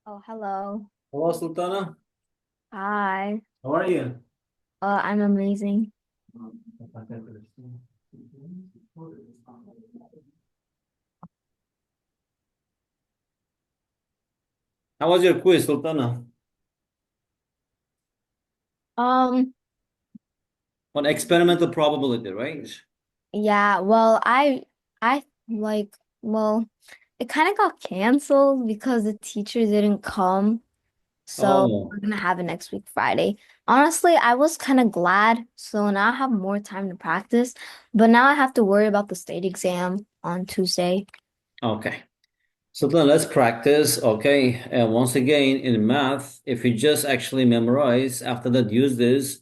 Oh, hello. Hello, Sultana. Hi. How are you? I'm amazing. How was your quiz, Sultana? Um, On experimental probability, right? yeah, I like, well, it kind of got canceled because the teacher didn't come. So Oh, we're gonna have it next week, Friday. Honestly, I was kind of glad. So now I have more time to practice, but now I have to worry about the state exam on Tuesday. okay. Sultana, let's practice, okay? And once again, in math, if you just actually memorize, after that use this,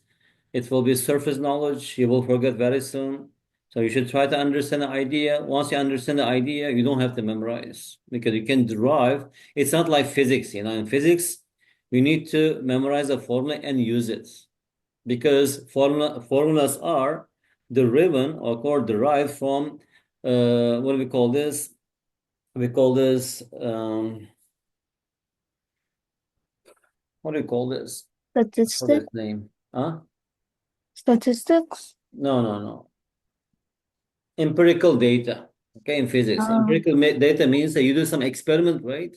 it will be surface knowledge. You will forget very soon. So you should try to understand the idea. Once you understand the idea, you don't have to memorize because you can derive. It's not like physics, In physics, you need to memorize a formula and use it. Because formulas are derived or derived from what do we call this? We call this what do we call this? What is Statistics? its name? Huh? Statistics? No, no, no. Empirical data. Okay, in physics. Oh, Data means that you do some experiment, right?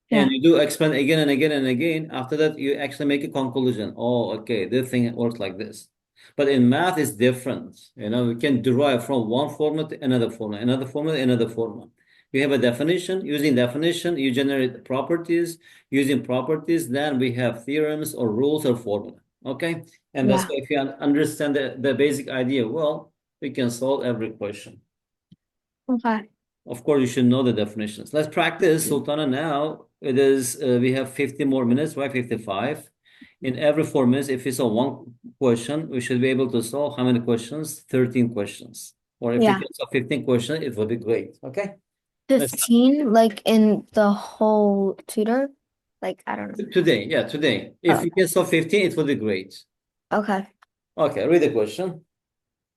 And yeah. you do experiment again and again and again. After that, you actually make a conclusion. Oh, okay, this thing works like this. But in math, it's different. We can derive from one formula to another formula, another formula, another formula. You have a definition. Using definition, you generate properties. Using properties, then we have theorems or rules or formula. Okay? And that's Yeah. why if you understand the basic idea well, we can solve every question. Okay. Of course, you should know the definitions. Let's practice Sultana now. We have 50 more minutes, right? 55. In every 4 minutes, if it's a one question, we should be able to solve how many questions? 13 questions. Or if we Yeah. can solve 15 questions, it would be great. Okay? Let's 15, like in the whole tutor? Like, I don't know. today. Yeah, today. If Oh, you can solve 15, it would be great. okay. Okay, read the question.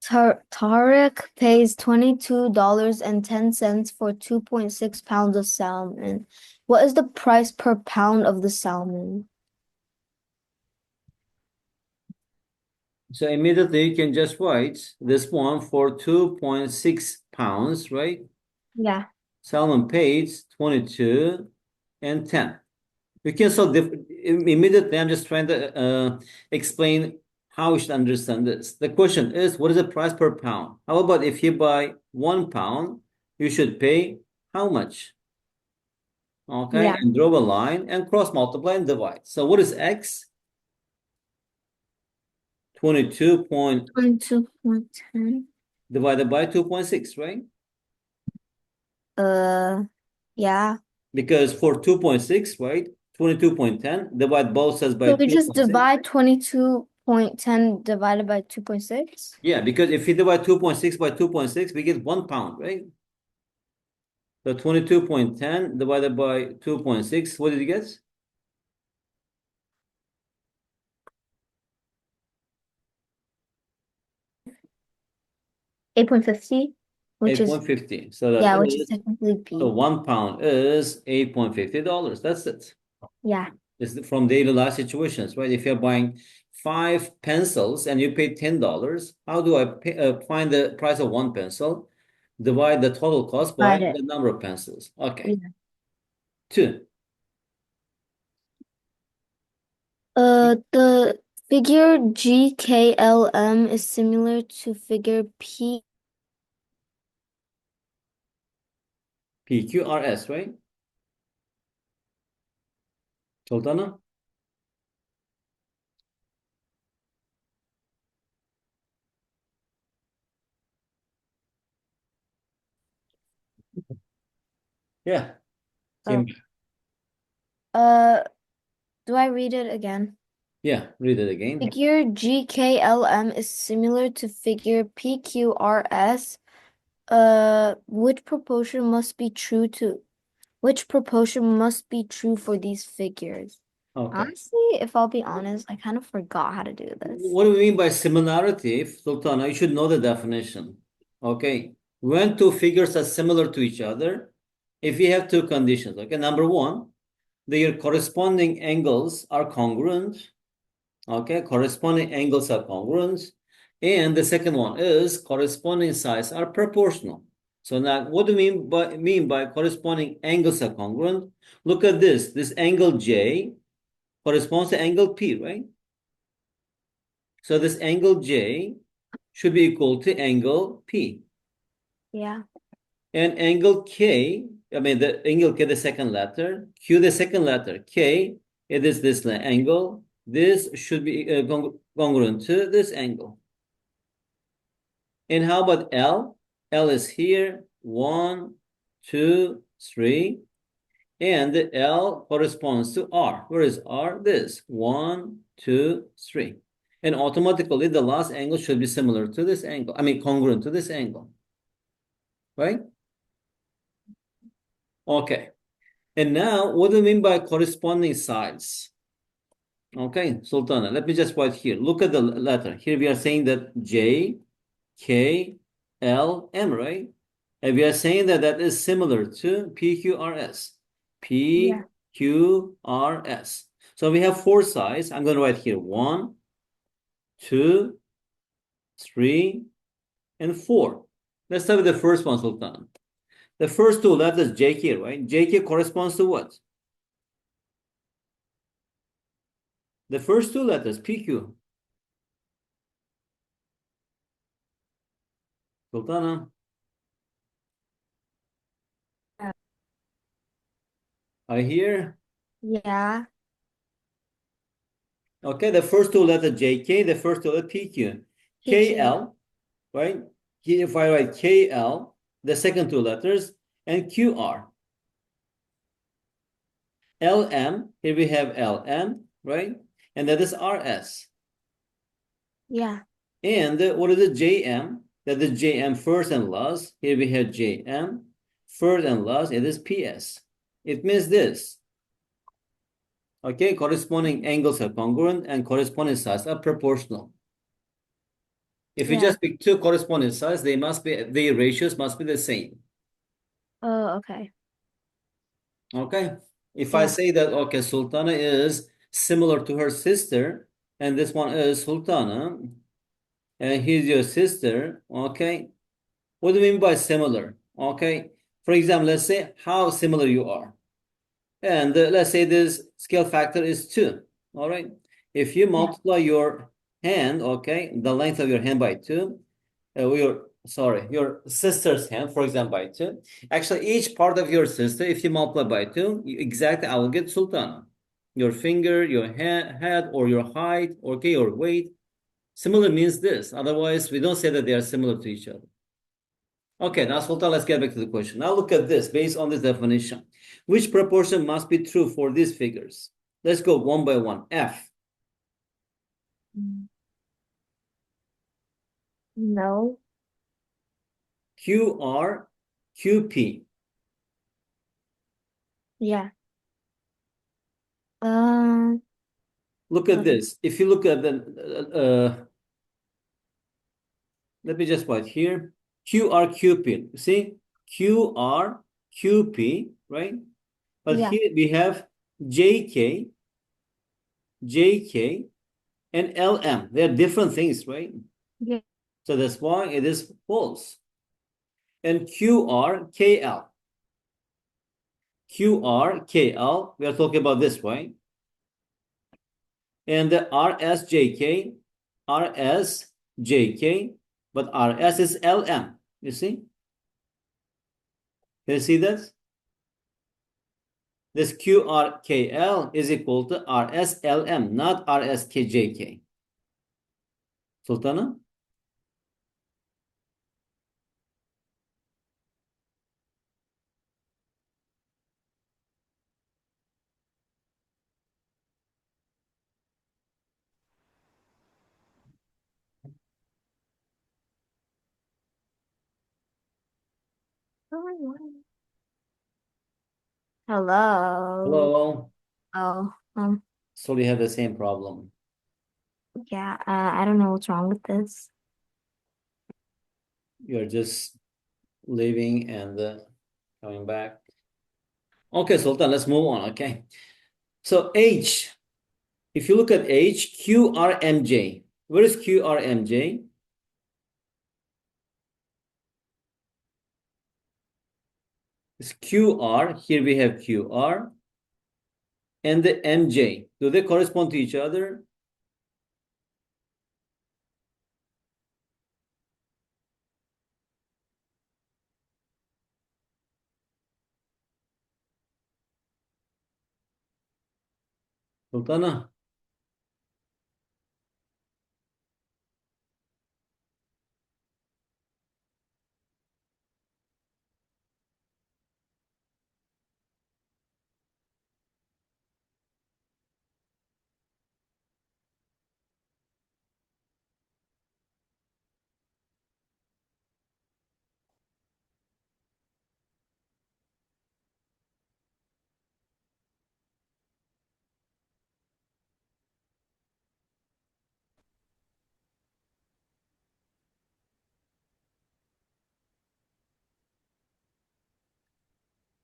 Tariq pays $22.10 for 2.6 pounds of salmon. What is the price per pound of the salmon? So immediately you can just write this one for 2.6 pounds, right? Yeah. Salmon pays 22 and 10. We can solve immediately. I'm just trying to explain how we should understand this. The question is, what is the price per pound? How about if you buy 1 pound, you should pay how much? Okay, Yeah. and draw a line and cross multiply and divide. So what is X? 22 point 22.10. divided by 2.6, right? Uh, yeah. Because for 2.6, right? 22.10, divide both sides by So we just 2.6. divide 22.10 divided by 2.6? Yeah, because if you divide 2.6 by 2.6, we get 1 pound, right? So 22.10 divided by 2.6, what did you get? 8.50, which is, 8.50. So that yeah, which is is, technically so P. 1 pound is $8.50. That's it. Yeah. It's from daily life situations, right? If you're buying five pencils and you pay $10, how do I find the price of one pencil? Divide the total cost by Got it. the number of pencils. Okay. Yeah. Two. The figure GKLM is similar to figure P. PQRS, right? Sultana? Yeah. Oh, Came. uh, do I read it again? Yeah. Read it again. Figure GKLM is similar to figure PQRS. Which proportion must be true to which proportion must be true for these figures? Okay. Honestly, if I'll be honest, I kind of forgot how to do this. What do we mean by similarity, Sultana? You should know the definition. Okay. When two figures are similar to each other, if you have two conditions, okay, number one, their corresponding angles are congruent. Okay, corresponding angles are congruent. And the second one is corresponding sides are proportional. So now what do you mean by corresponding angles are congruent? Look at this. This angle J corresponds to angle P, right? So this angle J should be equal to angle P. Yeah. And angle K, I mean the angle K, the second letter, Q, the second letter, K, it is this angle. This should be congruent to this angle. And how about L? L is here, 1, 2, 3. And the L corresponds to R. Where is R? This, 1, 2, 3. And automatically the last angle should be similar to this angle. I mean, congruent to this angle, right? Okay. And now, what do you mean by corresponding sides? Okay, Sultana, let me just write here. Look at the letter. Here we are saying that J, K, L, M, right? And we are saying that that is similar to PQRS. Yeah. PQRS. So we have four sides. I'm going to write here 1, 2, 3, and 4. Let's start with the first one, Sultana. The first two letters JK, right? JK corresponds to what? The first two letters, PQ. Sultana, Uh, are you here? yeah. Okay, the first two letters JK, the first two letters PQ. PQ. KL, right? Here, if I write KL, the second two letters, and QR. LM, here we have LM, right? And that is RS. Yeah. And what is it? JM, that is JM first and last. Here we have JM, first and last, it is PS. It means this. Okay, corresponding angles are congruent and corresponding sides are proportional. If you Yeah. just pick two corresponding sides, their ratios must be the same. Oh, okay. Okay. If I Yeah. say that, okay, Sultana is similar to her sister, and this one is Sultana, and here's your sister, okay? What do you mean by similar? Okay. For example, let's say how similar you are. And let's say this scale factor is 2. All right. If you Yeah. multiply your hand, okay, the length of your hand by 2, your sister's hand, for example, by 2. Actually, each part of your sister, if you multiply by 2, exactly, I will get Sultana. Your finger, your head, or your height, okay, or weight. Similar means this. Otherwise, we don't say that they are similar to each other. Okay, now Sultan, let's get back to the question. Now look at this, based on this definition. Which proportion must be true for these figures? Let's go one by one. F, Mm. No. QR, QP. Yeah. Um, Look at okay. this. If you look at let me just write here. QR, QP. See? QR, QP, right? But Yeah. here we have JK, JK, and LM. They're different things, right? Yeah. So that's why it is false. And QRKL. QRKL, we are talking about this, right? And the RSJK, but RS is LM. You see? Can you see that? This QRKL is equal to RSLM, not RSKJK. Sultana? Hello. Hello. Oh, So we have the same problem. yeah. I don't know what's wrong with this. You're just leaving and coming back. Okay, Sultan, let's move on. Okay. So H, if you look at H, QRMJ. Where is QRMJ? It's QR. Here we have QR and the MJ. Do they correspond to each other? Sultana?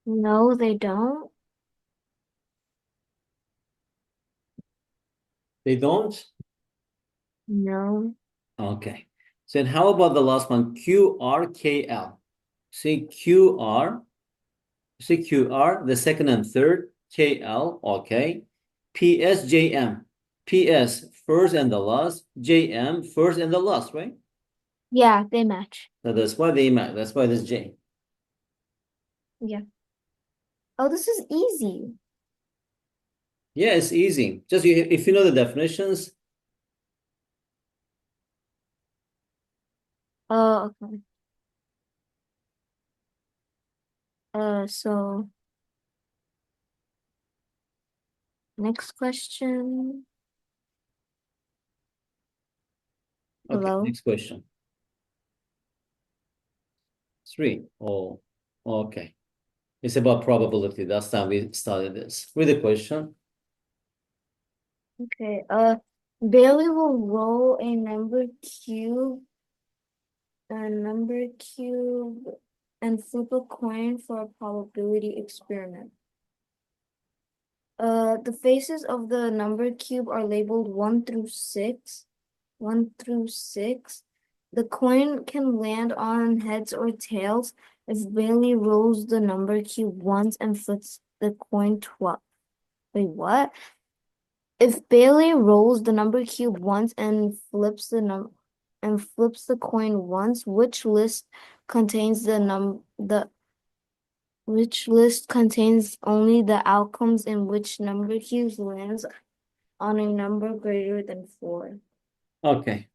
No, they don't. They don't? No. Okay. So then how about the last one? QRKL. See QR, the second and third, KL, okay. PSJM. PS, first and the last, JM, first and the last, right? Yeah, they match. So that's why they match. That's why this J. Yeah. Oh, this is easy. Yeah, it's easy. Just if you know the definitions. Oh, okay. So next question. Okay, Hello. next question. Three. Oh, okay. It's about probability. Last time we started this. Read the question. Okay. Bailey will roll a number cube, and flip a coin for a probability experiment. The faces of the number cube are labeled 1 through 6. 1 through 6. The coin can land on heads or tails if Bailey rolls the number cube once and flips the coin twice. Wait, what? If Bailey rolls the number cube once and flips the coin once, contains the num the which list contains only the outcomes in which number cubes lands on a number greater than 4. Okay.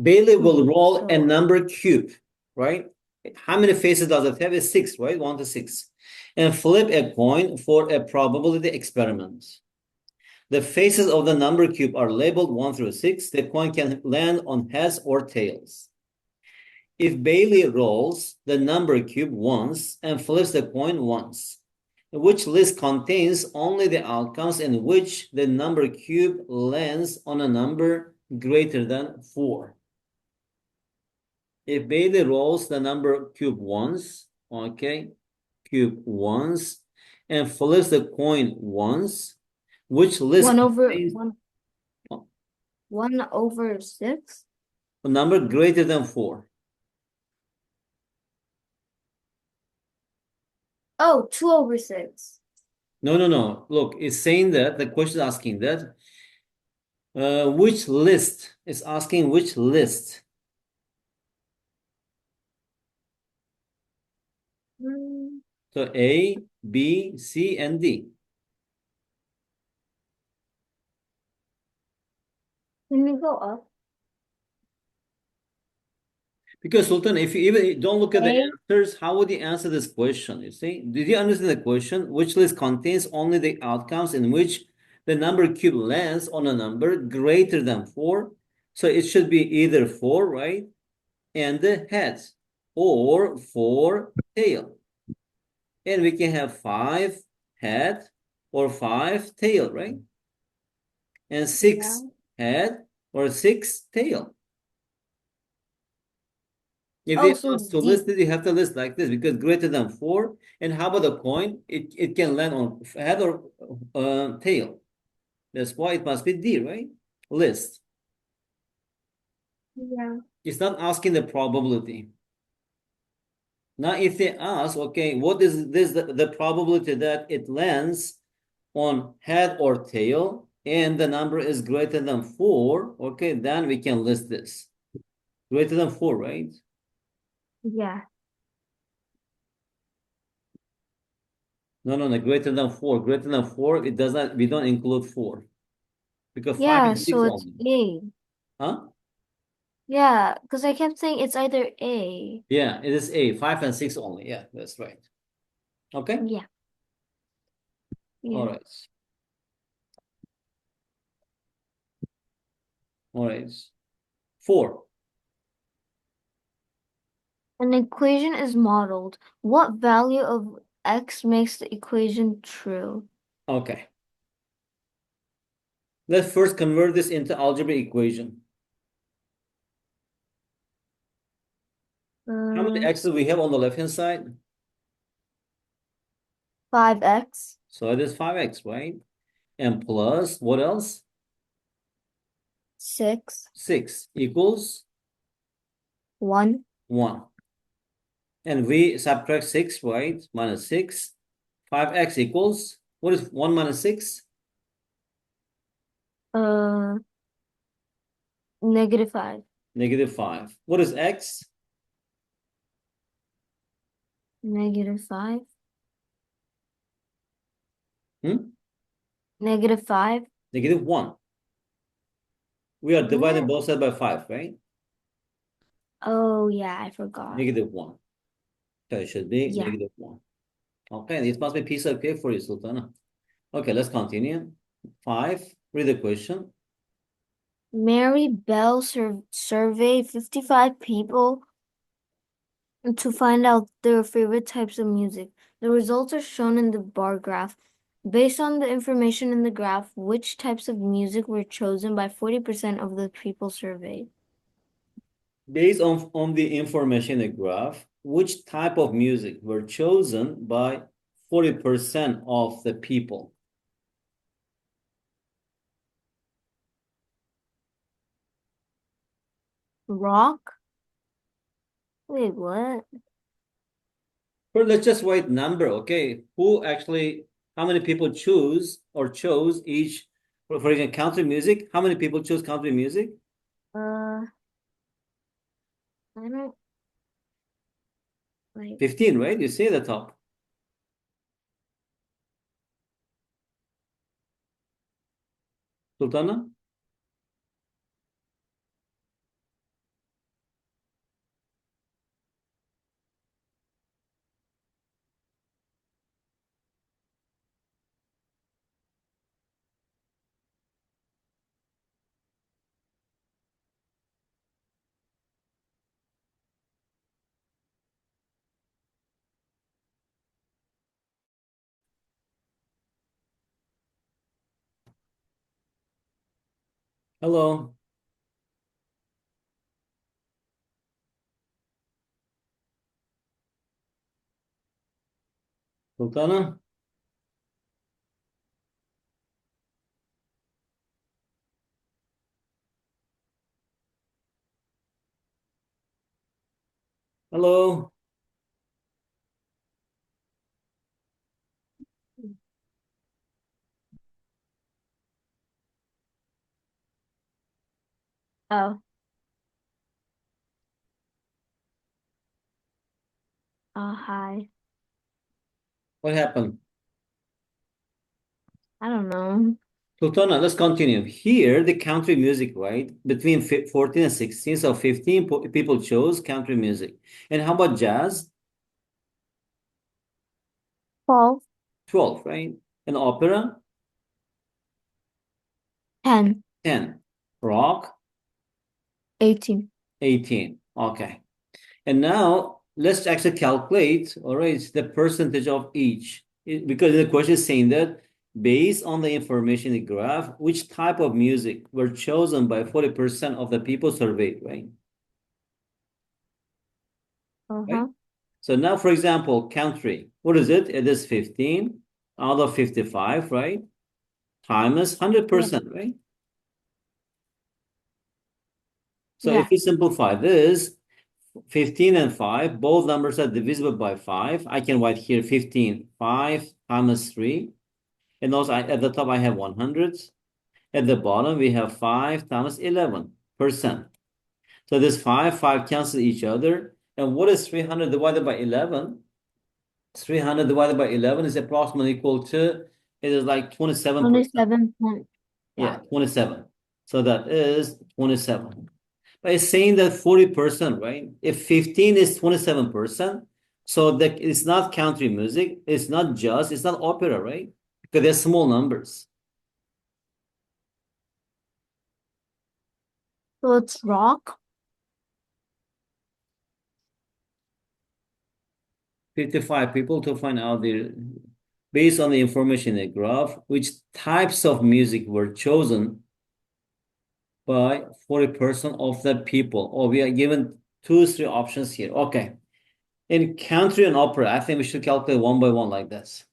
Bailey will roll a So number cube, right? How many faces does it have? It's six, right? One to six. And flip a coin for a probability experiment. The faces of the number cube are labeled 1 through 6. The coin can land on heads or tails. If Bailey rolls the number cube once and flips the coin once, which list contains only the outcomes in which the number cube lands on a number greater than 4. If Bailey rolls the number cube once, okay, cube once, and flips the coin once, which list one over contains one 1/6. a number greater than 4? Oh, 2/6. No, no, no. Look, it's saying that the question is asking that which list? It's asking which list. Hmm, So A, B, C, and D. Can we go up? Because Sultan, if you even don't look at the A. answers, how would you answer this question? You see, did you understand the question? Which list contains only the outcomes in which the number cube lands on a number greater than 4? So it should be either 4, right? And the heads, or 4 tail. And we can have 5 head or 5 tail, right? And Yeah. 6 head or 6 tail. If Oh, they so ask to D. list it, you have to list like this because greater than four. And how about the coin? It can land on head or tail. That's why it must be D, right? List. Yeah. It's not asking the probability. Now, if they ask, okay, what is this the probability that it lands on head or tail, and the number is greater than four, okay, then we can list this. Greater than four, right? Yeah. No, no, no, greater than four. Greater than four, it does not, we don't include four because five Yeah, and six so it's only. A. Huh? Yeah, because I kept saying it's either A. Yeah, it is A, five and six only. Yeah, that's right. Okay. Yeah. All Yeah. right. All right. Four. An equation is modeled. What value of x makes the equation true? Okay. Let's first convert this into algebraic equation. How many Uh, x's we have on the left-hand side? 5x, So it is 5x, right? And plus, what else? 6, 6 equals 1, 1. And we subtract 6, right? Minus 6. 5x equals, what is 1 minus 6? uh, -5, Negative 5. What is x? -5, Hmm? -5. Negative 1. We are dividing What? both sides by 5, right? Oh, yeah, I forgot. Negative 1. So it should be Yeah. negative 1. Okay, this must be a piece of cake for you, Sultana. Okay, let's continue. 5. Read the question. Mary Bell surveyed 55 people to find out their favorite types of music. The results are shown in the bar graph. Based on the information in the graph, which types of music were chosen by 40% of the people surveyed? Based on the information in the graph, which type of music were chosen by 40% of the people? Rock? Wait, what? But let's just write number, okay? Who actually, how many people choose or chose each, for example, country music? How many people choose country music? Uh, I don't like. 15, right? You see the top. Sultana? Hello, Sultana? Hello? Oh, hi. What happened? I don't know. Sultana, let's continue. Here, the country music, right? Between 14 and 16, so 15 people chose country music. And how about jazz? 12, 12, right? And opera? 10, 10. Rock? 18. 18. Okay. And now let's actually calculate, all right, the percentage of each. Because the question is saying that based on the information in the graph, which type of music were chosen by 40% of the people surveyed, right? right? Uh-huh. So now, for example, country, what is it? It is 15 out of 55, right? Times Yeah. 100%, right? So if Yeah. we simplify this, 15 and 5, both numbers are divisible by 5. I can write here 15, 5 times 3. And also at the top I have 100. At the bottom we have 5 times 11%. So this 5 cancel each other. And what is 300 divided by 11? 300 divided by 11 is approximately equal to, it is like 27%. 27 point. Yeah, Yeah. 27. So that is 27. By saying that 40%, right? If 15 is 27%, so that it's not country music, it's not jazz, it's not opera, right? Because they're small numbers. So it's rock. 55 people to find out based on the information in the graph, which types of music were chosen by 40% of the people. Oh, we are given two, three options here. Okay. In country and opera, I think we should calculate one by one like this.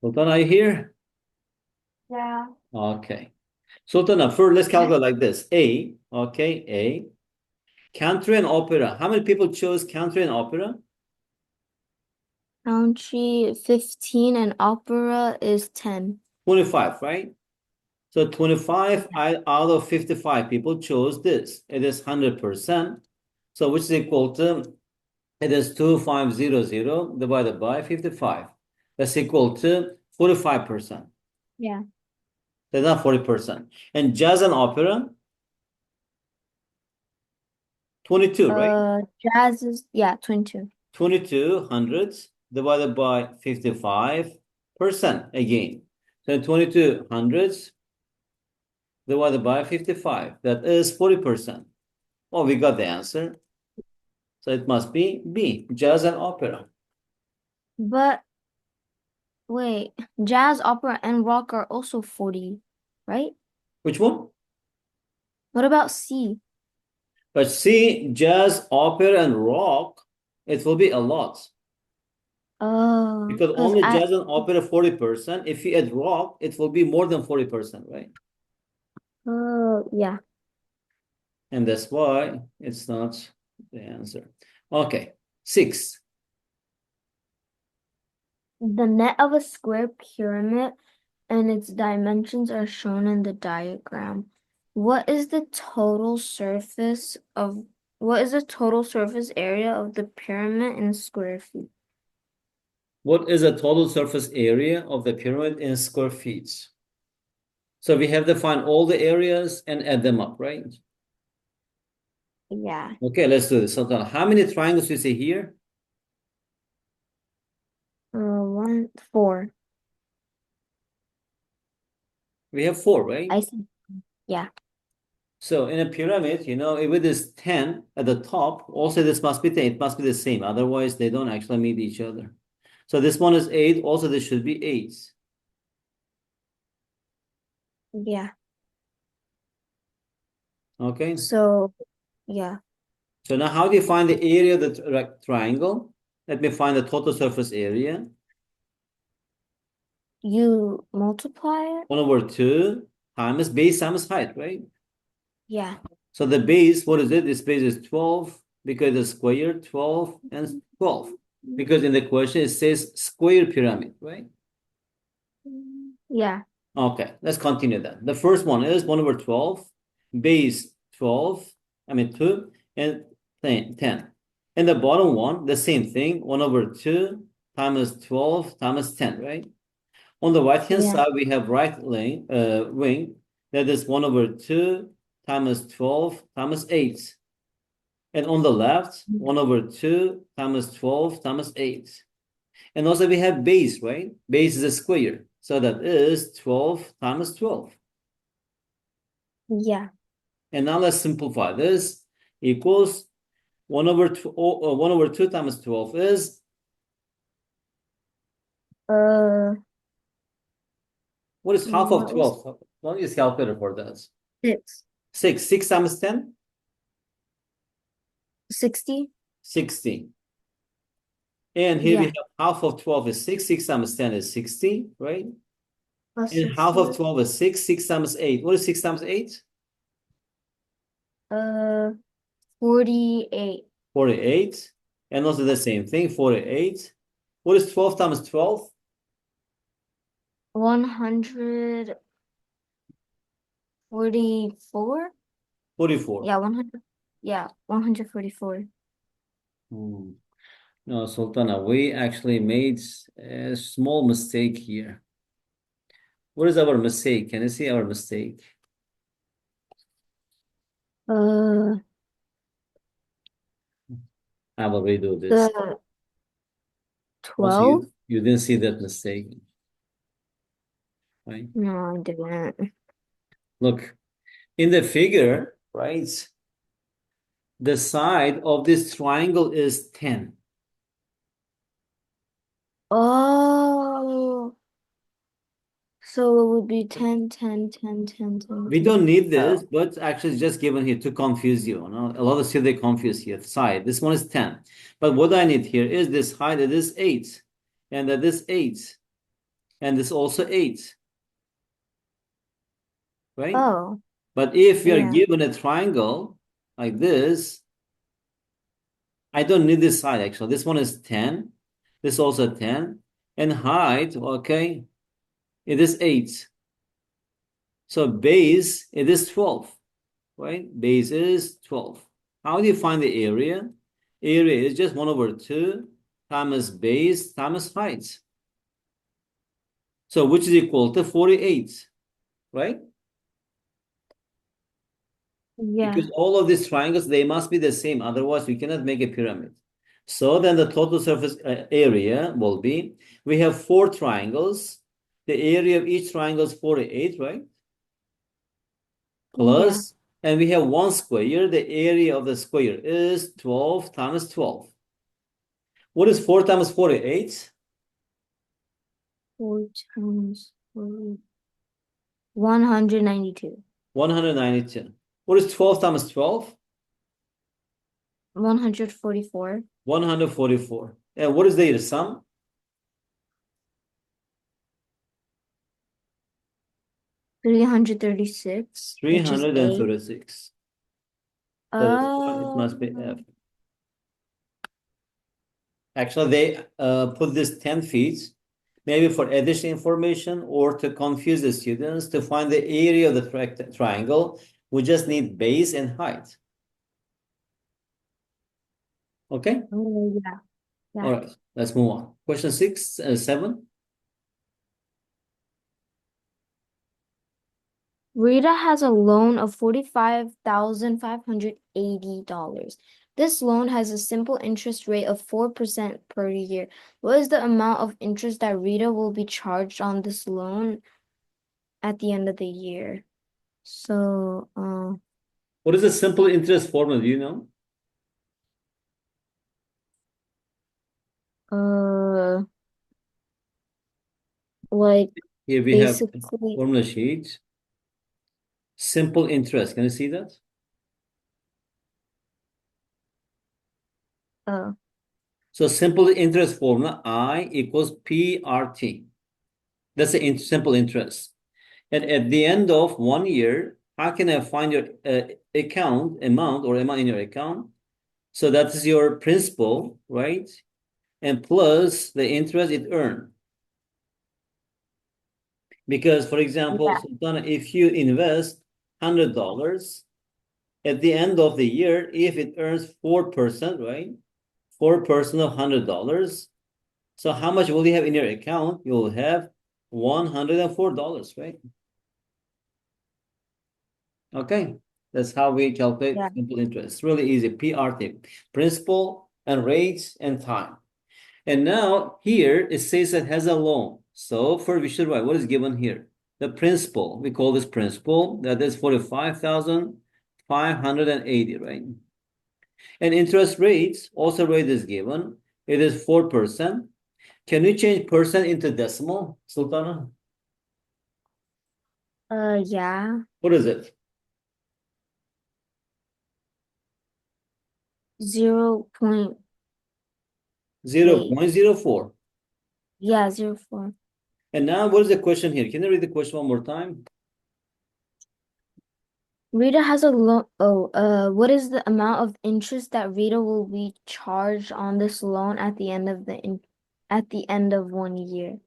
Sultan, are you here? Yeah. Okay. Sultana, first let's calculate like this. Okay, A. Country and opera. How many people chose country and opera? Country 15 and opera is 10. 25, right? So 25 out of 55 people chose this. It is 100%. So which is equal to, it is 2500 divided by 55. That's equal to 45%. Yeah. That's not 40%. And jazz and opera, 22, right? Jazz is, yeah, 22. 22 hundredths divided by 55% again. So 22 hundredths divided by 55. That is 40%. Oh, we got the answer. So it must be B, jazz and opera. But wait, jazz, opera, and rock are also 40, right? Which one? What about C? But C, jazz, opera, and rock, it will be a lot. Oh, Because because only I, jazz and opera 40%. If you add rock, it will be more than 40%, right? oh, yeah. And that's why it's not the answer. Okay, 6. The net of a square pyramid and its dimensions are shown in the diagram. What is the total surface of, what is the total surface area of the pyramid in square feet? What is the total surface area of the pyramid in square feet? So we have to find all the areas and add them up, right? Yeah. Okay, let's do this. So how many triangles do you see here? 4. We have 4, right? I see. Yeah. So in a pyramid, if it is 10 at the top, also this must be 10. It must be the same. Otherwise, they don't actually meet each other. So this one is 8. Also, this should be 8. Yeah. Okay. So, yeah. So now how do you find the area of the triangle? Let me find the total surface area. You multiply it? 1 over 2 times base times height, right? Yeah. So the base, what is it? This base is 12 because the square 12 and 12. Because in the question it says square pyramid, right? Yeah. Okay, let's continue that. The first one is 1 over 12, base 12, 2, and 10. And the bottom one, the same thing, 1 over 2 times 12 times 10, right? On the right-hand Yeah. side, we have wing, that is 1 over 2 times 12 times 8. And on the left, 1 over 2 times 12 times 8. And also we have base, right? Base is a square. So that is 12 times 12. Yeah. And now let's simplify this. Equals 1 over 1 over 2 times 12 is Uh, What is half of What was 12? Don't use calculator for that. 6? 6. 6 times 10? 60? 60. And here we Yeah. have half of 12 is 6. 6 times 10 is 60, right? Plus And half of 60. 12 is 6. 6 times 8. What is 6 times 8? Uh, 48. 48. And also the same thing, 48. What is 12 times 12? 144? 44. Yeah, 100. Yeah, 144. Hmm. No, Sultana, we actually made a small mistake here. What is our mistake? Can you see our mistake? Uh, I will redo this. the Also, 12? you didn't see that mistake, right? No, I didn't. Look, in the figure, right? The side of this triangle is 10. Oh, so it would be 10, 10, 10, 10, 10, We 10. don't need Oh, this, but actually it's just given here to confuse you. A lot of students they confuse here. Side. This one is 10. But what I need here is this height that is 8. And that is 8. And this also 8. Right? oh, But if we are yeah, given a triangle like this, I don't need this side actually. This one is 10. This also 10. And height, okay, it is 8. So base, it is 12. Right? Base is 12. How do you find the area? Area is just 1 over 2 times base times height. So which is equal to 48, right? Because yeah, all of these triangles, they must be the same. Otherwise, we cannot make a pyramid. So then the total surface area will be, we have 4 triangles. The area of each triangle is 48, right? yeah. Plus, and we have 1 square. The area of the square is 12 times 12. What is 4 times 48? 4 times 4, 192. 192. What is 12 times 12? 144. 144. And what is the sum? 336, which is A. 336. So this one, it must be F. Um, Actually, they put this 10 feet, maybe for additional information or to confuse the students to find the area of the triangle. We just need base and height. Okay? oh, yeah, All yeah. right, let's move on. Question 6, 7. Rita has a loan of $45,580. This loan has a simple interest rate of 4% per year. What is the amount of interest that Rita will be charged on this loan at the end of the year? So, What is the simple interest formula? Do you know? uh, like Here we have basically, formula sheet. Simple interest. Can you see that? uh, So simple interest formula, I equals PRT. That's the simple interest. And at the end of 1 year, how can I find your amount in your account? So that is your principal, right? And plus the interest it earned. Because, for example, yeah, Sultana, if you invest $100 at the end of the year, if it earns 4%, right? 4% of $100. So how much will you have in your account? You'll have $104, right? Okay. That's how we calculate yeah. simple interest. It's really easy. PRT, principal and rates and time. And now here it says that has a loan. So first we should write what is given here. The principal, we call this principal, that is 45,580, right? And interest rates, also rate is given. It is 4%. Can you change percent into decimal, Sultana? Yeah. What is it? 0 point, wait. 0.04. Yeah, 0.4. And now what is the question here? Can you read the question one more time? Rita has a loan. Oh, what is the amount of interest that Rita will be charged on this loan at the end of at the end of 1 year?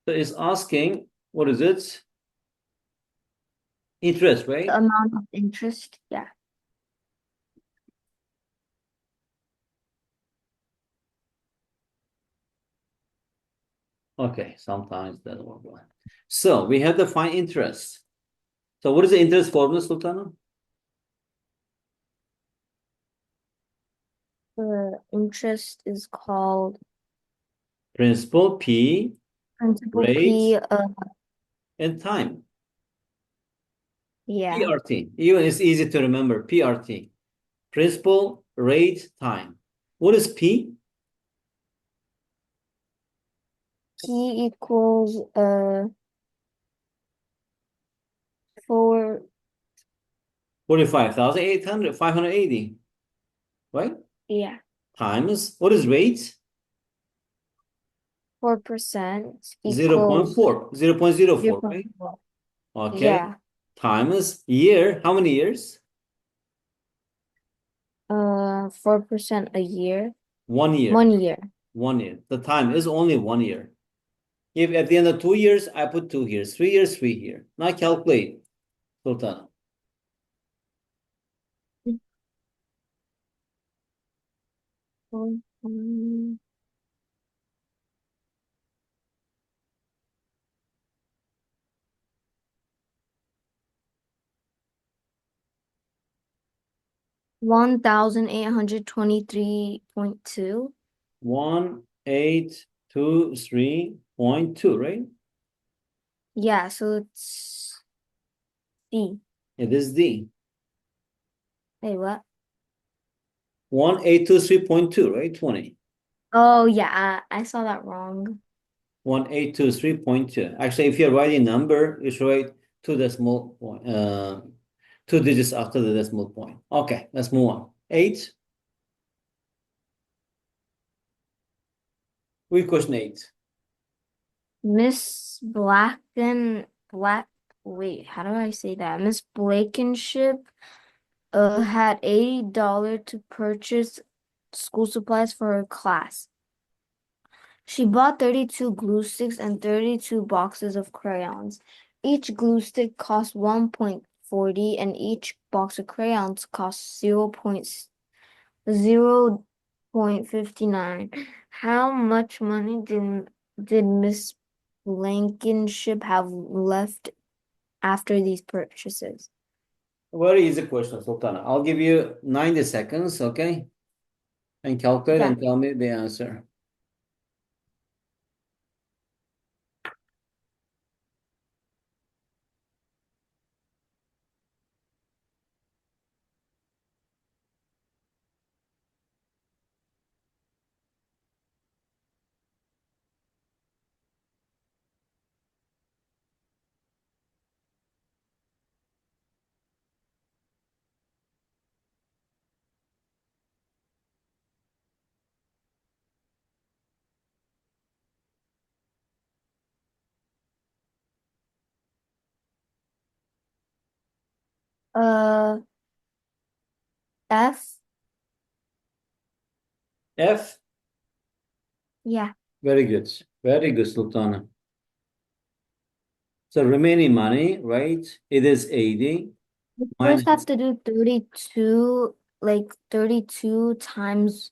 So it's asking, what is it? Interest, The right? amount of interest, yeah. Okay, sometimes that doesn't work well. So we have to find interest. So what is the interest formula, Sultana? The interest is called Principal, P, principal rate, P. and time. Yeah, PRT. Even it's easy to remember. PRT. Principal, rate, time. What is P? P equals 4. 45,800, 580, right? Yeah, Times, what is rate? 4% equals 0.4, 0.04, right? 0.4. Okay. Yeah, Times year, how many years? 4% a year. 1 year. 1 year. 1 year. The time is only 1 year. If at the end of 2 years, I put 2 years, 3 years, 3 years. Now calculate, Sultana. 1,823.2. 1823.2, right? Yeah, so it's D. It is D. Wait, what? 1823.2, right? 20. Oh, yeah, I saw that wrong. 1823.2. Actually, if you're writing number, you should write two decimal point, 2 digits after the decimal point. Okay, let's move on. Eight. We question eight. Miss wait, how do I say that? Miss Blankenship had $80 to purchase school supplies for her class. She bought 32 glue sticks and 32 boxes of crayons. Each glue stick cost 1.40 and each box of crayons cost 0.59. How much money did Miss Blankenship have left after these purchases? Very easy question, Sultana. I'll give you 90 seconds, okay? And calculate Yeah. and tell me the answer. Uh, F. F. Yeah. Very good. Very good, Sultana. So remaining money, right? It is 80 We first have minus. to do 32, like 32 times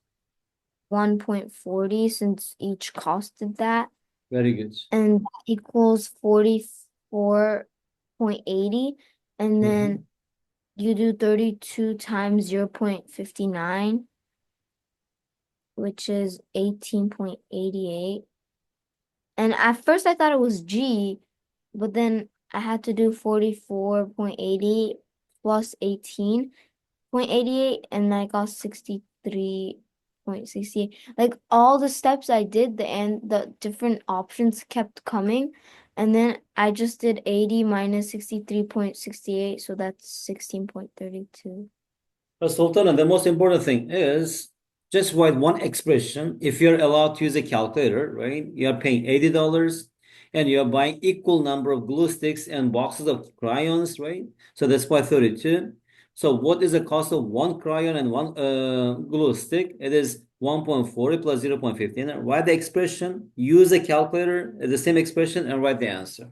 1.40 since each costed that. Very good. And that equals 44.80. And Mhm. then you do 32 times 0.59, which is 18.88. And at first I thought it was G, but then I had to do 44.80 plus 18.88, and I got 63.68. Like all the steps I did, the different options kept coming. And then I just did 80 minus 63.68, so that's 16.32. But Sultana, the most important thing is just write one expression. If you're allowed to use a calculator, right? You're paying $80 and you're buying equal number of glue sticks and boxes of crayons, right? So that's why 32. So what is the cost of one crayon and one glue stick? It is 1.40 plus 0.15. Write the expression, use a calculator, the same expression, and write the answer.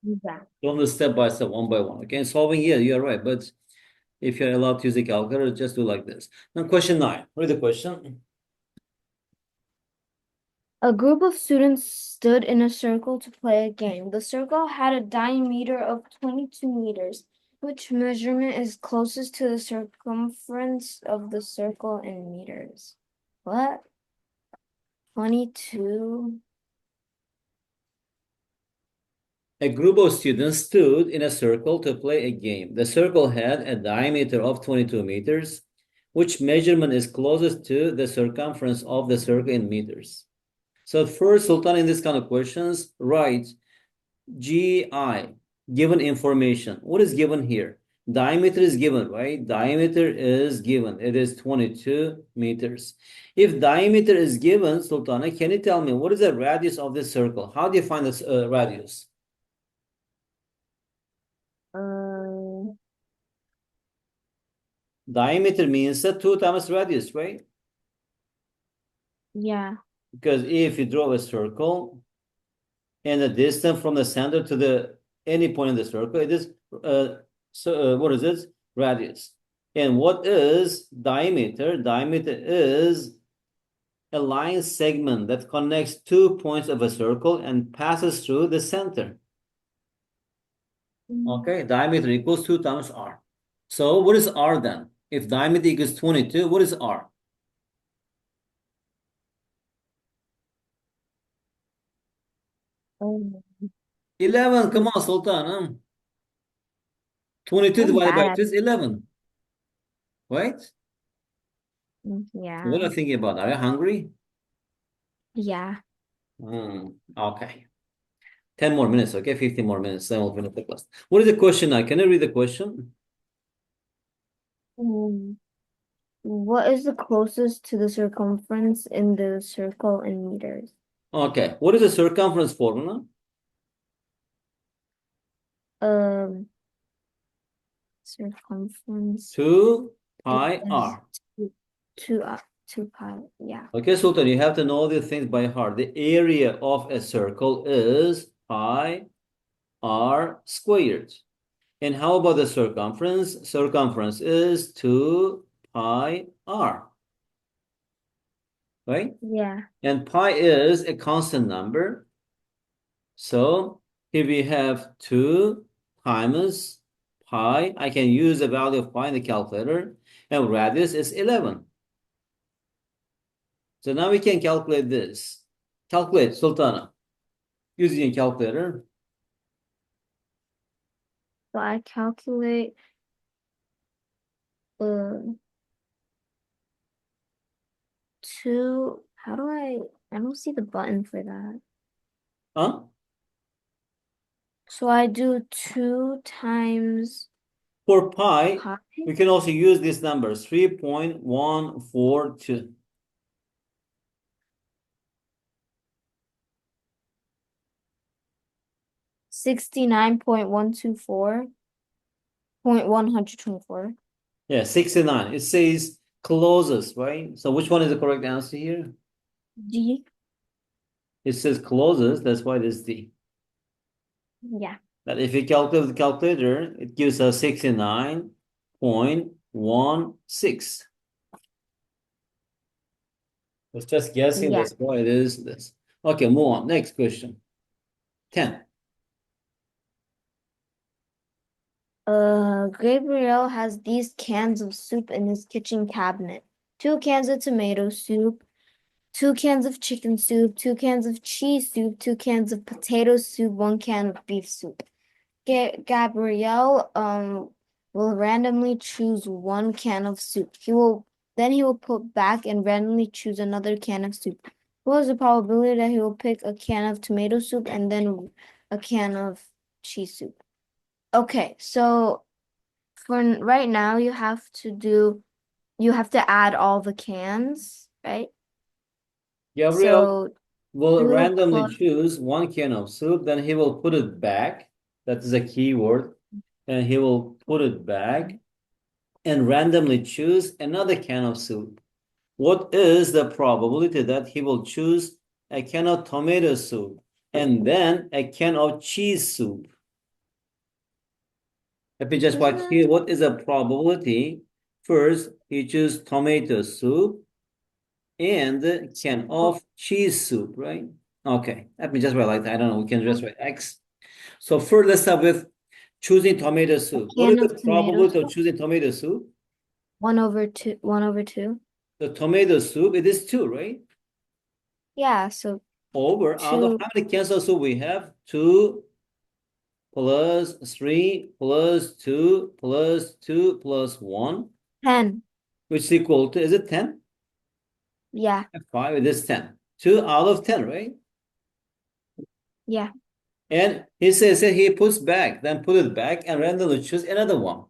Yeah. Don't do step by step, one by one. Okay, solving, yeah, you're right. But if you're allowed to use a calculator, just do like this. Now, question 9. Read the question. A group of students stood in a circle to play a game. The circle had a diameter of 22 meters. Which measurement is closest to the circumference of the circle in meters? What? 22? A group of students stood in a circle to play a game. The circle had a diameter of 22 meters. Which measurement is closest to the circumference of the circle in meters? So first, Sultan, in this kind of questions, write GI, given information. What is given here? Diameter is given, right? Diameter is given. It is 22 meters. If diameter is given, Sultana, can you tell me what is the radius of this circle? How do you find this radius? Uh, Diameter means 2 times radius, right? yeah. Because if you draw a circle and the distance from the center to the any point in the circle, it is what is this? Radius. And what is diameter? Diameter is a line segment that connects 2 points of a circle and passes through the center. Okay, diameter equals 2 times r. So what is r then? If diameter equals 22, what is r? Um, 11. Come on, Sultan. Huh? 22 I'm divided by bad 2 is 11, right? What are Yeah. you thinking about? Are you hungry? Yeah. Okay. 10 more minutes, okay? 15 more minutes, then we'll finish the class. What is the question now? Can I read the question? Mm. What is the closest to the circumference in the circle in meters? Okay. What is the circumference formula? Um, Circumference 2 pi is r. two 2 pi. Yeah. Okay, Sultan, you have to know these things by heart. The area of a circle is pi r squared. And how about the circumference? Circumference is 2 pi r, right? Yeah. And pi is a constant number. So here we have 2 times pi. I can use the value of pi in the calculator. And radius is 11. So now we can calculate this. Calculate, Sultana, using a calculator. So I calculate uh two. How do I don't see the button for that. Huh? So I do 2 times For pi, pi. we can also use this number, 3.142. 69.124.124. Yeah, 69. It says closest, right? So which one is the correct answer here? D. It says closest, that's why it is D. Yeah. That if you calculate with the calculator, it gives us 69.16. It's just guessing, Yeah. that's why it is this. Okay, move on. Next question. 10. Gabriel has these cans of soup in his kitchen cabinet. 2 cans of tomato soup, 2 cans of chicken soup, 2 cans of cheese soup, 2 cans of potato soup, 1 can of beef soup. Gabriel will randomly choose 1 can of soup. He will put back and randomly choose another can of soup. What is the probability that he will pick a can of tomato soup and then a can of cheese soup. Okay, so right now you have to add all the cans, right? Gabriel So will two randomly plus choose one can of soup, then he will put it back. That is a key word. And he will put it back and randomly choose another can of soup. What is the probability that he will choose a can of tomato soup and then a can of cheese soup? Let me just write here. isn't What is the probability? First, he choose tomato soup and can of cheese soup, right? Okay, let me just write like that. I don't know. We can just write X. So first, let's start with choosing tomato a soup. What is can of the tomato probability of soup? choosing tomato soup? 1/2, 1/2. The tomato soup, it is two, right? Yeah, so Over out of two, how many cans of soup we have? Two plus three plus two plus two plus one, 10. which is equal to, is it 10? Yeah, Five, it is 10. Two out of 10, right? yeah, And he says that he puts back, then put it back and randomly choose another one.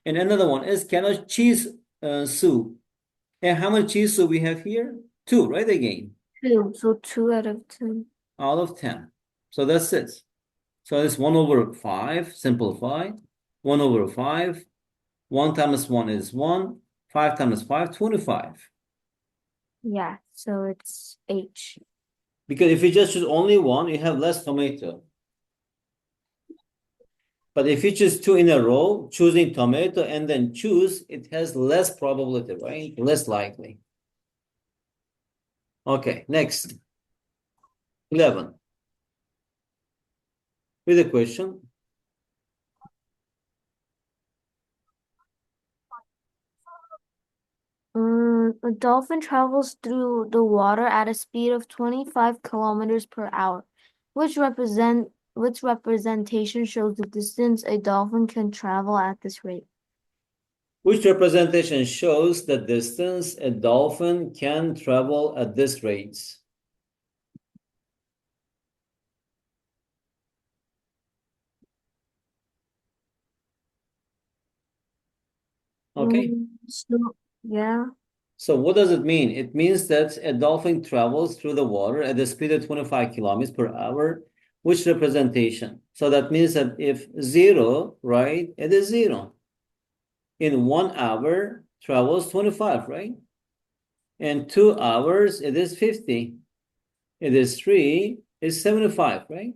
And another one is can of cheese soup. And how much cheese soup we have here? Two, right? Again, two. So 2/10. out of 10. So that's it. So it's 1 over 5, simplify. 1 over 5. 1 times 1 is 1. 5 times 5, 25. Yeah, so it's H. Because if you just choose only one, you have less tomato. But if you choose two in a row, choosing tomato and then choose, it has less probability, right? Less likely. Okay, next. 11. With a question. A dolphin travels through the water at a speed of 25 kilometers per hour. Which representation shows the distance a dolphin can travel at this rate? Which representation shows the distance a dolphin can travel at this rate? Okay. Yeah. So what does it mean? It means that a dolphin travels through the water at the speed of 25 kilometers per hour. Which representation? So that means that if zero, right, it is zero. In 1 hour, travels 25, right? In 2 hours, it is 50. It is three, it's 75, right?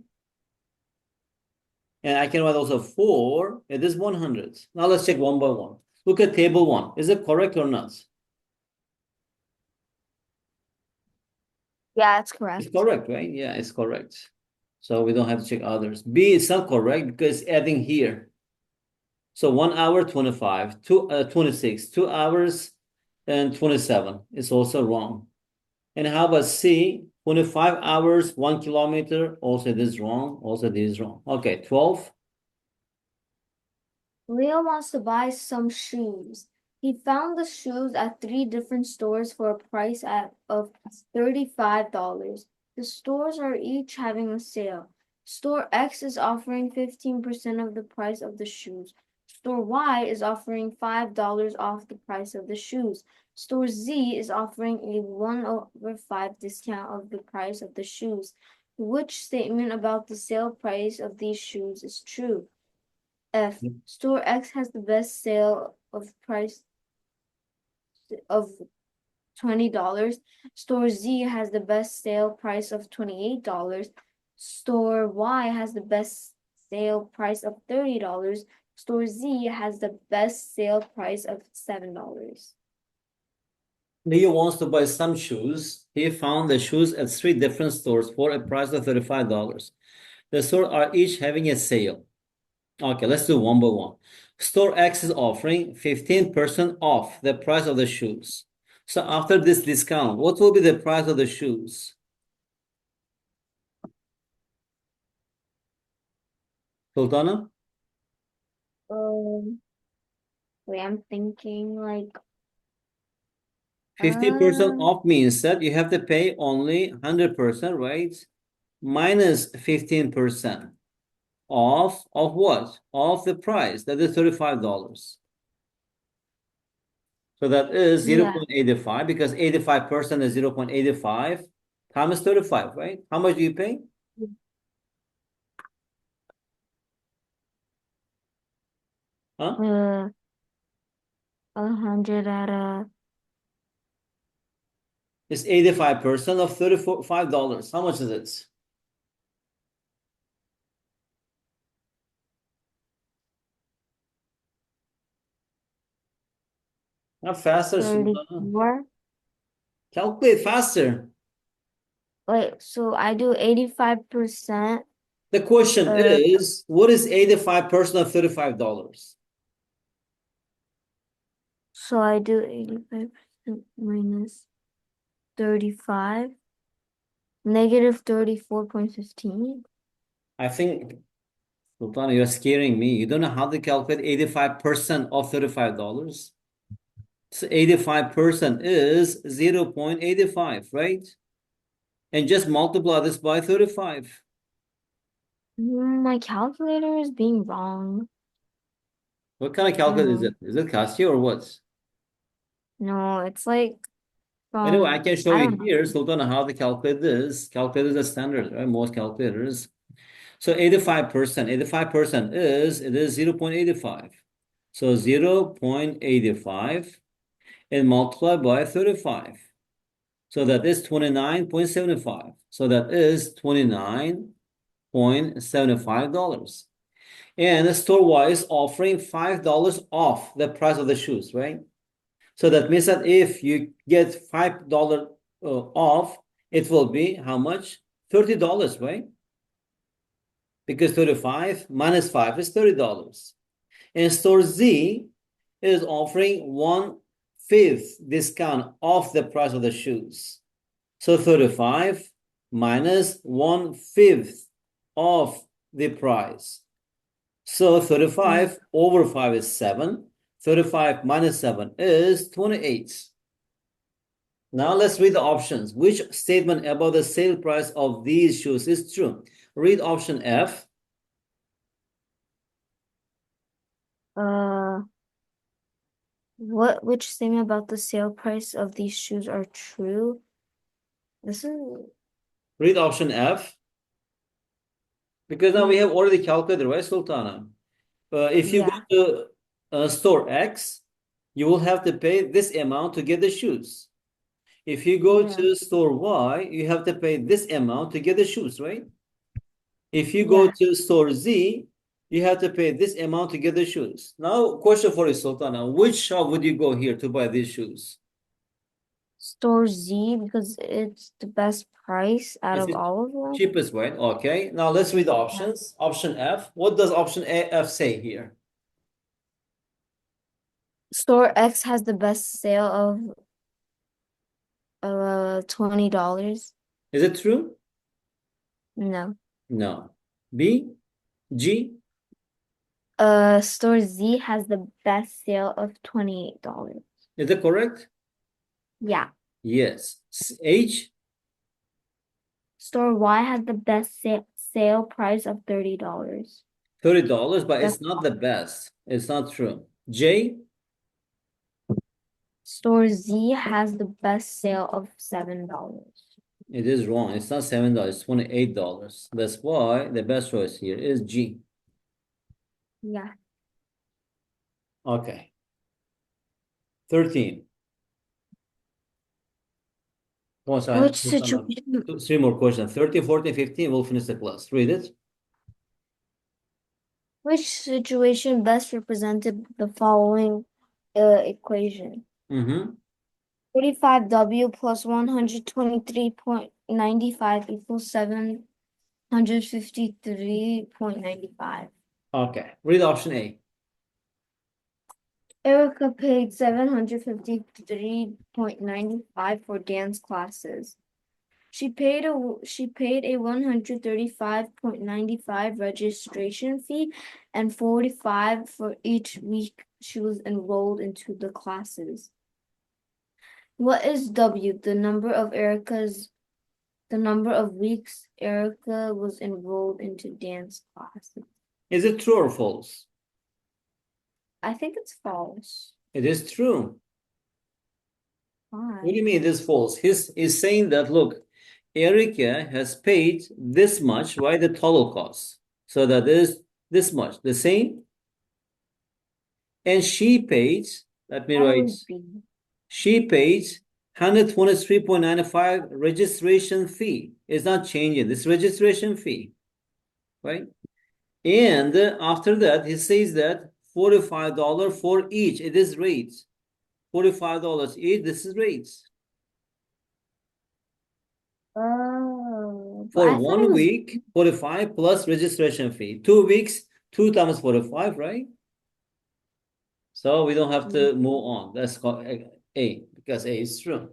And I can write also four, it is 100. Now let's check one by one. Look at table one. Is it correct or not? Yeah, it's It's correct. correct, right? Yeah, it's correct. So we don't have to check others. B is not correct because it's adding here. So 1 hour, 25, 26, 2 hours and 27 is also wrong. And how about C? 25 hours, 1 kilometer. Also, this is wrong. Also, this is wrong. Okay, 12. Leo wants to buy some shoes. He found the shoes at three different stores for a price of $35. The stores are each having a sale. Store X is offering 15% of the price of the shoes. Store Y is offering $5 off the price of the shoes. Store Z is offering a 1/5 discount of the price of the shoes. Which statement about the sale price of these shoes is true? F. Store X has the best sale of price of $20. Store Z has the best sale price of $28. Store Y has the best sale price of $30. Store Z has the best sale price of $7. Leo wants to buy some shoes. He found the shoes at three different stores for a price of $35. The stores are each having a sale. Okay, let's do one by one. Store X is offering 15% off the price of the shoes. So after this discount, what will be the price of the shoes? Sultana? Um, Wait, I'm thinking like 50% uh off means that you have to pay only 100%, right? Minus 15%. of what? Of the price. That is $35. So that is Yeah. 0.85 because 85% is 0.85 times 35, right? How much do you pay? Huh? 100 at a It's 85% of $35. How much is it? Not faster, Sultana. 34. Calculate faster. Wait, so I do 85%. The question Uh, is, what is 85% of $35? so I do 85% minus 35, negative 34.15. I think, Sultana, you're scaring me. You don't know how to calculate 85% of $35? So 85% is 0.85, right? And just multiply this by 35. My calculator is being wrong. What kind of I don't calculator is know. it? Is it Casio or what? No, it's like Anyway, I from, can show I you don't know. here, Sultana, how to calculate this. Calculators are standard, right? Most calculators. So 85% it is 0.85. So 0.85 and multiply by 35. So that is 29.75. So that is $29.75. And the store is offering $5 off the price of the shoes, right? So that means that if you get $5 off, it will be how much? $30, right? Because 35 minus 5 is $30. And store Z is offering 1/5 discount off the price of the shoes. So 35 minus 1/5 of the price. So Mm. 35 over 5 is 7. 35 minus 7 is 28. Now let's read the options. Which statement about the sale price of these shoes is true? Read option F. Uh, which statement about the sale price of these shoes are true? This is, Read option F. Because now we mm, have already calculated, right, Sultana? If you go yeah, to store X, you will have to pay this amount to get the shoes. If you go yeah, to store Y, you have to pay this amount to get the shoes, right? If you go yeah. to store Z, you have to pay this amount to get the shoes. Now, question for you, Sultana. Which shop would you go here to buy these shoes? Store Z because it's the best price out Is of it all of them. cheapest, right? Okay. Now let's read the Yeah. options. Option F. What does option F say here? Store X has the best sale of $20. Is it true? No. No. B, G. Store Z has the best sale of $28. Is it correct? Yeah. Yes. H, Store Y has the best sale price of $30. $30, but That's it's not the best. It's not true. J, Store Z has the best sale of $7. it is wrong. It's not $7, it's $28. That's why the best choice here is G. Yeah. Okay. 13. Come on, Which Sultana. situation Three more questions. 13, 14, 15. We'll finish the class. Read it. which situation best represented the following equation? Mm-hmm. 45W plus 123.95 equals 753.95. Okay. Read option A. Erica paid 753.95 for dance classes. She paid a 135.95 registration fee and 45 for each week she was enrolled into the classes. What is W? The number of weeks Erica was enrolled into dance classes. Is it true or false? I think it's false. It is true. What do Why? you mean it is false? He's saying that, look, Erica has paid this much, right? The total cost. So that is this much. The same. And she paid, let me That write, was B. she paid 123.95 registration fee. It's not changing. This registration fee, right? And after that, he says that $45 for each. It is rates. $45 each. This is rates. Oh, but For I thought it one was week, 45 plus registration fee. 2 weeks, 2 times 45, right? So we don't have B. to move on. That's called A because A is true.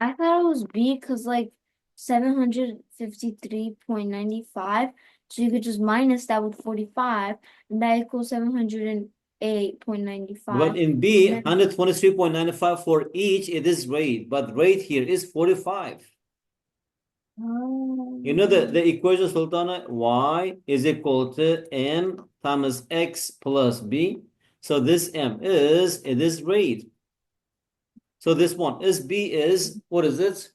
I thought it was B because like 753.95. So you could just minus that with 45, and that equals But 708.95. in B, And then 123.95 for each, it is rate. But rate here is 45. You know the um, equation, Sultana, y is equal to m times x plus b. So this m is, it is rate. So this one is b is, what is it?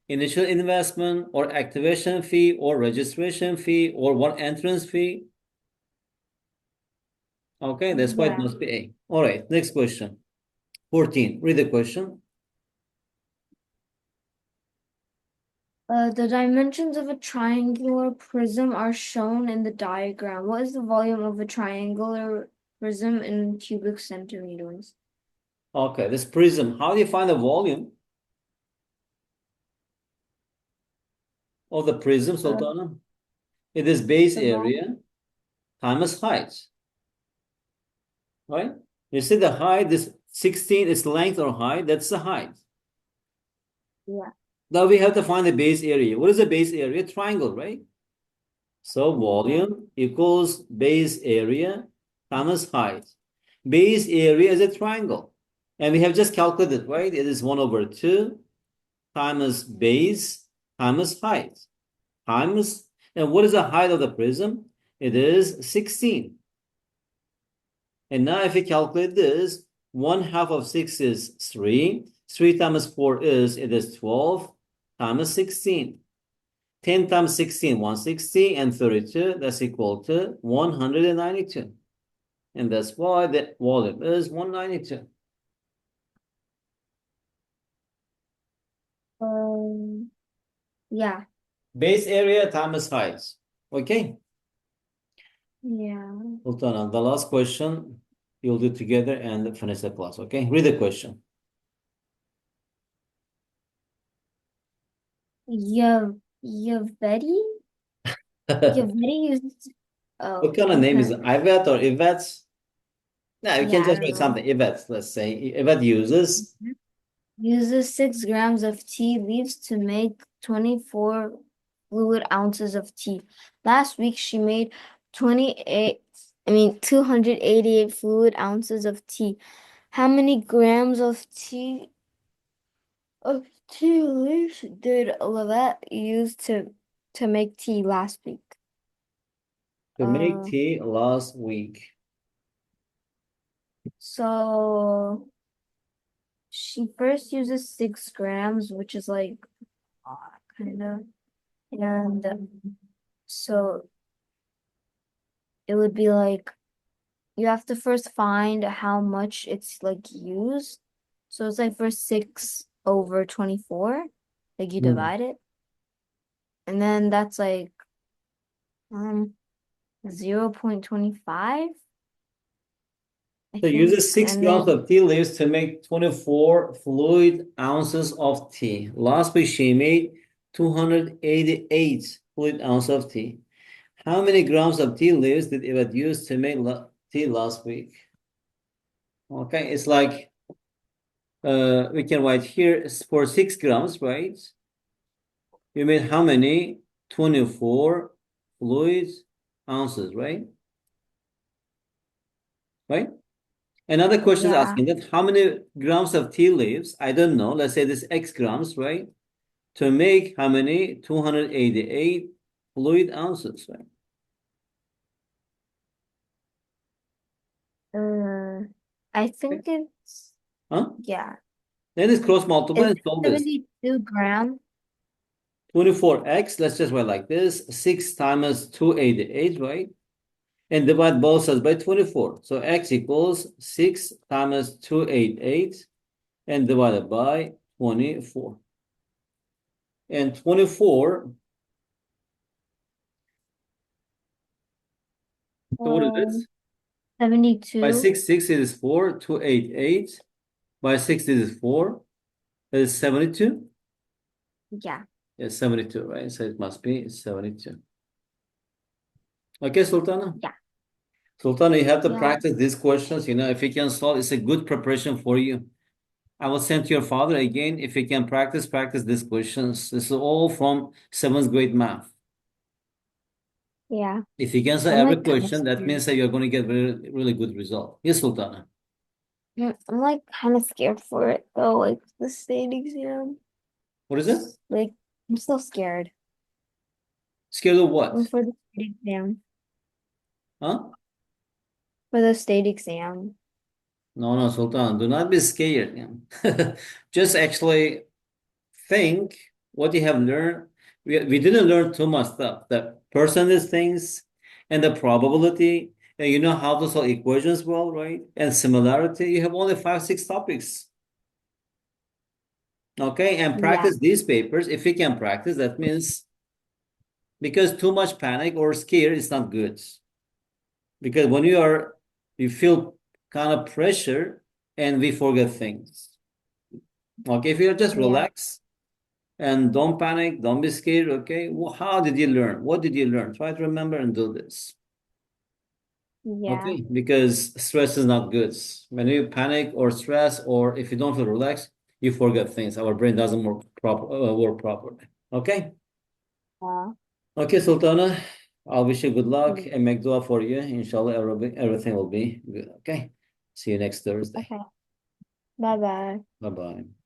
Initial investment or activation fee or registration fee or one entrance fee. Okay, that's why it yeah. must be A. All right, next question. 14. Read the question. The dimensions of a triangular prism are shown in the diagram. What is the volume of a triangular prism in cubic centimeters? Okay, this prism. How do you find the volume of the prism, Uh, Sultana? It is base the volume, area times height, right? You see the height, this 16 is length or height, that's the height. yeah. Now we have to find the base area. What is the base area? Triangle, right? So Yeah. volume equals base area times height. Base area is a triangle. And we have just calculated, right? It is 1 over 2 times base times height. Times, and what is the height of the prism? It is 16. And now if we calculate this, 1/2 of 6 is 3. 3 times 4 is, it is 12 times 16. 10 times 16, 160, and 32, that's equal to 192. And that's why the volume is 192. Um, yeah. Base area times height. Okay, Yeah. Sultana, the last question you'll do together and finish the class. Okay, read the question. Yaveti? What Yaveti uses, oh, kind of name is okay. it? Ivet or Yvette? No, you Yeah, can I just don't write know. something. Yvette, let's say. Yvette uses. Uses 6 grams of tea leaves to make 24 fluid ounces of tea. Last week she made 288 fluid ounces of tea. How many grams of tea leaves did Lavette use to make tea last week? To make Uh, tea last week. so she first uses 6 grams, which is like kind of, and so it would be like you have to first find how much it's like used. So it's like for 6 over 24, like you Hmm. divide it, and then that's like um 0.25, I So think, uses 6 grams and of tea leaves to make 24 fluid ounces of tea. Last week she made 288 fluid ounces of tea. How many grams of tea leaves did Yvette use to make tea last week? Okay, it's like we can write here for 6 grams, right? You made how many? 24 fluid ounces, right? Right? Another question is yeah, asking that how many grams of tea leaves? I don't know. Let's say this X grams, right? To make how many? 288 fluid ounces, right? Uh, I Okay. think it's, Huh? yeah. Then it's cross multiply Is and it solve this. 72 grams? 24x, let's just write like this. 6 times 288, right? And divide both sides by 24. So x equals 6 times 288 and divided by 24. And 24, so what is this? Um, By 72. 6, 6 it is 4, 288. By 6 it is 4. It is 72. Yeah. Yes, 72, right? So it must be 72. Okay, Sultana? Yeah. Sultana, you have to Yeah. practice these questions. If you can solve, it's a good preparation for you. I will send to your father again. If you can practice these questions. This is all from seventh grade math. Yeah. If you can answer I'm every like kind of question, that scared. means that you're going to get really, really good result. Yes, Sultana. I'm like kind of scared for it though, like the state exam. What is it? Like, I'm still scared. Scared of what? For the state exam. Huh? For the state exam. No, no, Sultan. Do not be scared. Just actually think what you have learned. We didn't learn too much stuff. The percentage things and the probability. And you know how to solve equations well, right? And similarity. You have only five, six topics. Okay, and Yeah. practice these papers. If you can practice, that means because too much panic or scare is not good. Because when you feel kind of pressure and we forget things. Okay, if you're just Yeah. relax and don't panic, don't be scared. Okay, well, how did you learn? What did you learn? Try to remember and do this. Yeah. Okay, because stress is not good. When you panic or stress, or if you don't feel relaxed, you forget things. Our brain doesn't work properly. Okay. Yeah. Okay, Sultana, I wish you good luck Mm. and make dua for you. Inshallah, everything will be good. Okay. See you next Thursday. Okay. Bye bye. Bye bye.